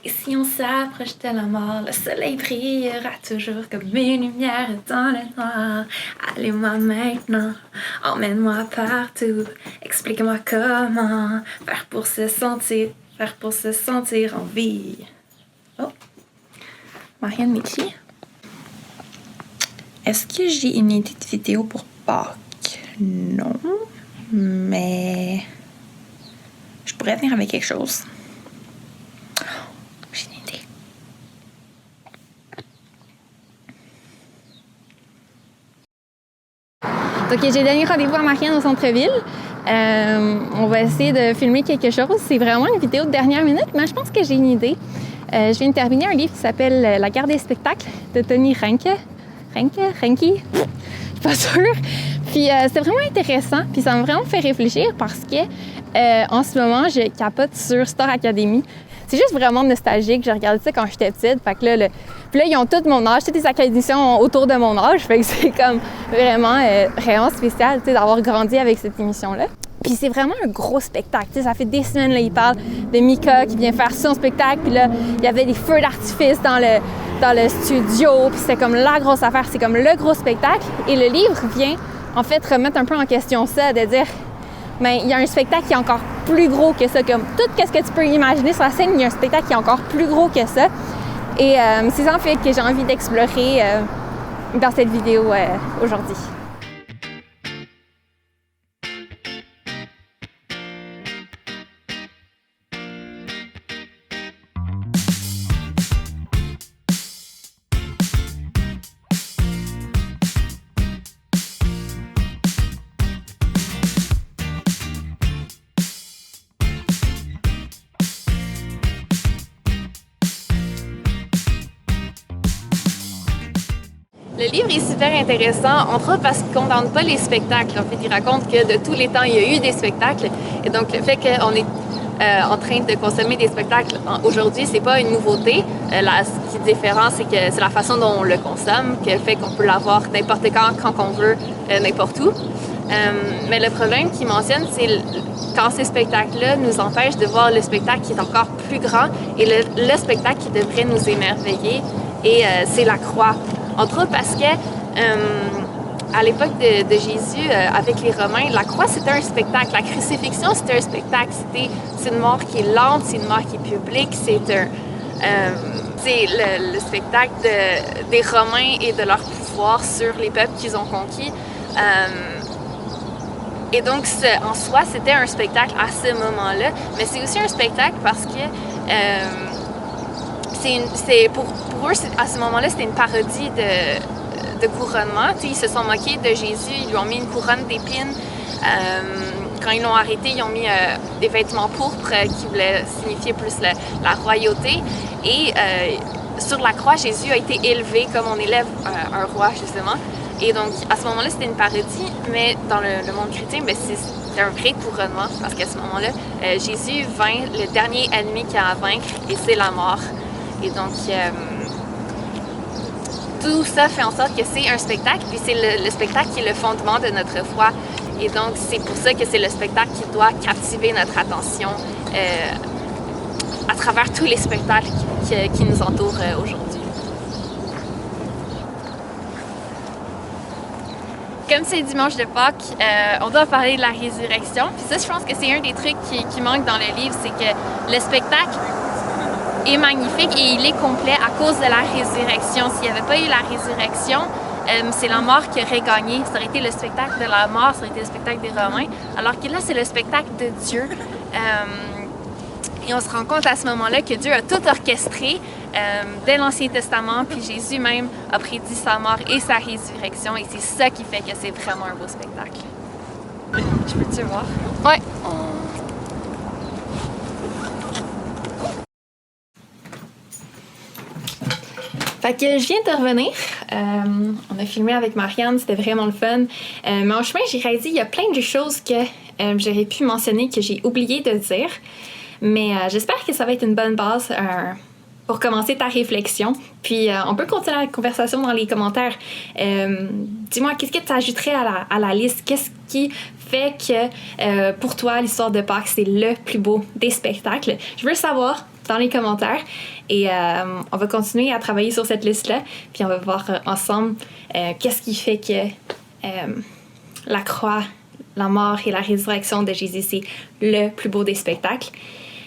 Et si on s'approche de la mort, le soleil brillera toujours comme une lumière dans le noir. Allez-moi maintenant, emmène-moi partout, explique-moi comment faire pour se sentir en vie. Oh, Marianne Michi. Est-ce que j'ai une idée de vidéo pour Pâques? Non, mais je pourrais venir avec quelque chose. J'ai une idée. Donc, j'ai donné rendez-vous à Marianne au centre-ville. On va essayer de filmer quelque chose. C'est vraiment une vidéo de dernière minute, mais je pense que j'ai une idée. Je viens de terminer un livre qui s'appelle La guerre des spectacles de Tony Reinke. Reinke? Je suis pas sûre. Puis c'est vraiment intéressant, puis ça m'a vraiment fait réfléchir parce que en ce moment, je capote sur Star Academy. C'est juste vraiment nostalgique. J'ai regardé ça quand j'étais petite. Fait que là, puis là, ils ont tout mon âge, toutes les académiciens autour de mon âge. Fait que c'est comme vraiment spécial, tu sais, d'avoir grandi avec cette émission-là. Puis c'est vraiment un gros spectacle. Tu sais, ça fait des semaines, là, ils parlent de Mika qui vient faire son spectacle. Puis là, il y avait des feux d'artifice dans le studio. Puis c'était comme la grosse affaire. C'est comme le gros spectacle. Et le livre vient, en fait, remettre un peu en question ça, de dire... Mais il y a un spectacle qui est encore plus gros que ça. Comme tout ce que tu peux imaginer sur la scène, il y a un spectacle qui est encore plus gros que ça. Et c'est ça, en fait, que j'ai envie d'explorer dans cette vidéo aujourd'hui. Le livre est super intéressant, entre autres parce qu'il ne condamne pas les spectacles. En fait, il raconte que de tous les temps, il y a eu des spectacles. Et donc, le fait qu'on est en train de consommer des spectacles aujourd'hui, c'est pas une nouveauté. Ce qui est différent, c'est que c'est la façon dont on le consomme, qui fait qu'on peut l'avoir n'importe quand on veut, n'importe où. Mais le problème qu'il mentionne, c'est quand ces spectacles-là nous empêchent de voir le spectacle qui est encore plus grand et le spectacle qui devrait nous émerveiller, et c'est la croix. Entre autres parce que à l'époque de Jésus, avec les Romains, la croix c'était un spectacle. La crucifixion c'était un spectacle. C'est une mort qui est lente, c'est une mort qui est publique. C'est le spectacle des Romains et de leur pouvoir sur les peuples qu'ils ont conquis. Et donc, en soi, c'était un spectacle à ce moment-là. Mais c'est aussi un spectacle parce que pour eux, à ce moment-là, c'était une parodie de couronnement. T'sais, ils se sont moqués de Jésus, ils lui ont mis une couronne d'épines. Quand ils l'ont arrêté, ils ont mis des vêtements pourpres qui voulaient signifier plus la royauté. Et sur la croix, Jésus a été élevé comme on élève un roi, justement. Et donc, à ce moment-là, c'était une parodie, mais dans le monde chrétien, c'est un vrai couronnement, parce qu'à ce moment-là, Jésus vainc le dernier ennemi qu'il a à vaincre, et c'est la mort. Et donc, tout ça fait en sorte que c'est un spectacle, puis c'est le spectacle qui est le fondement de notre foi. Et donc, c'est pour ça que c'est le spectacle qui doit captiver notre attention à travers tous les spectacles qui nous entourent aujourd'hui. Comme c'est dimanche de Pâques, on doit parler de la résurrection. Puis ça, je pense que c'est un des trucs qui manque dans le livre, c'est que le spectacle est magnifique et il est complet à cause de la résurrection. S'il n'y avait pas eu la résurrection, c'est la mort qui aurait gagné. Ça aurait été le spectacle de la mort, ça aurait été le spectacle des Romains. Alors que là, c'est le spectacle de Dieu. Et on se rend compte à ce moment-là que Dieu a tout orchestré dès l'Ancien Testament, puis Jésus même a prédit sa mort et sa résurrection, et c'est ça qui fait que c'est vraiment un beau spectacle. Je peux-tu voir? Ouais. Fait que je viens de revenir. On a filmé avec Marianne, c'était vraiment le fun. Mais en chemin, j'ai réalisé qu'il y a plein de choses que j'aurais pu mentionner que j'ai oublié de dire. Mais j'espère que ça va être une bonne base, pour commencer ta réflexion. Puis on peut continuer la conversation dans les commentaires. Dis-moi, qu'est-ce que tu ajouterais à la liste? Qu'est-ce qui fait que pour toi, l'histoire de Pâques, c'est le plus beau des spectacles? Je veux le savoir dans les commentaires. Et on va continuer à travailler sur cette liste-là. Puis on va voir ensemble qu'est-ce qui fait que la croix, la mort et la résurrection de Jésus, c'est le plus beau des spectacles.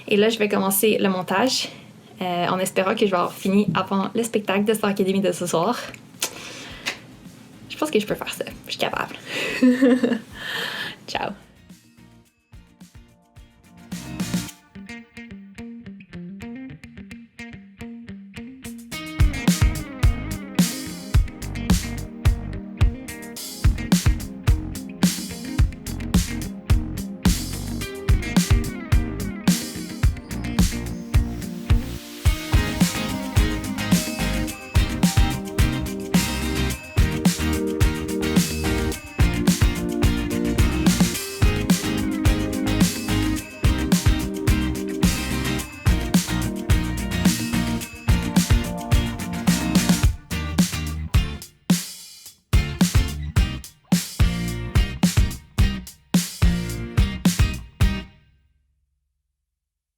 Et là, je vais commencer le montage. En espérant que je vais avoir fini avant le spectacle de Star Academy de ce soir. Je pense que je peux faire ça. Je suis capable. Ciao.